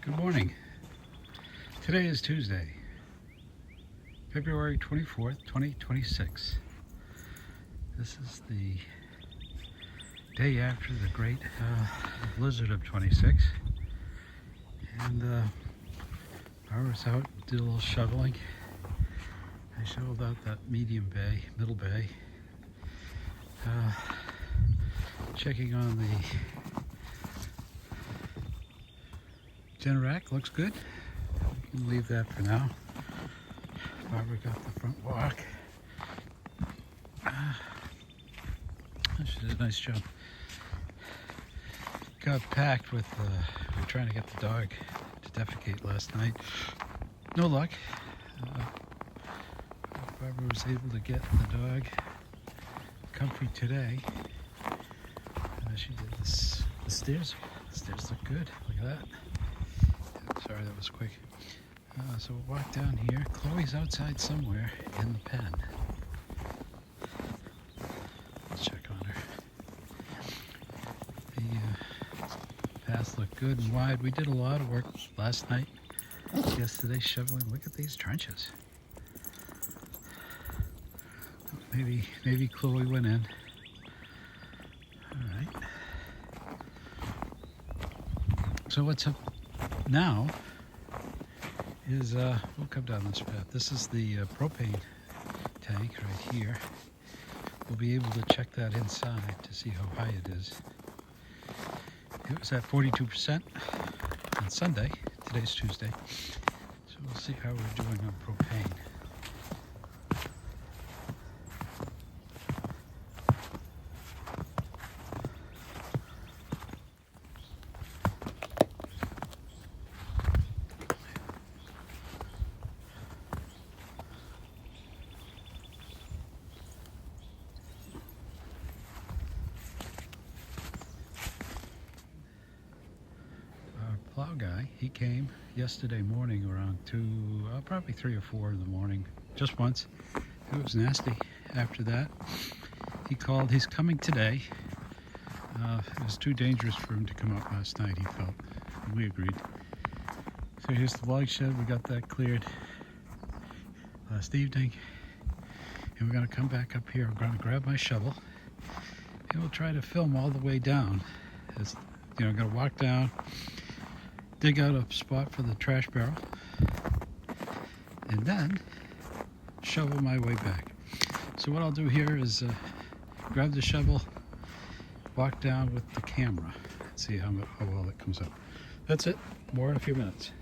Good morning. Today is Tuesday, February 24th, 2026. This is the day after the great blizzard of 26. And I was out, did a little shoveling. I shoveled out that middle bay. Checking on the Generac, looks good. We can leave that for now. Barbara got the front walk. She did a nice job. Got packed with, we were trying to get the dog to defecate last night. No luck. Barbara was able to get the dog comfy today. She did this. The stairs look good. Look at that. Sorry, that was quick. So we'll walk down here. Chloe's outside somewhere in the pen. Let's check on her. The paths look good and wide. We did a lot of work last night, yesterday, shoveling. Look at these trenches. Maybe Chloe went in. All right. So what's up now is we'll come down this path. This is the propane tank right here. We'll be able to check that inside to see how high it is. It was at 42% on Sunday. Today's Tuesday. So we'll see how we're doing on propane. Plow guy, he came yesterday morning around probably 3 or 4 in the morning, just once. It was nasty. After that, he called. He's coming today. It was too dangerous for him to come up last night, he felt, and we agreed. So here's the log shed. We got that cleared last evening, and we're going to come back up here. I'm going to grab my shovel, and we'll try to film all the way down. As you know, I'm going to walk down, dig out a spot for the trash barrel, and then shovel my way back. So what I'll do here is grab the shovel, walk down with the camera, and see how well it comes up. That's it. More in a few minutes.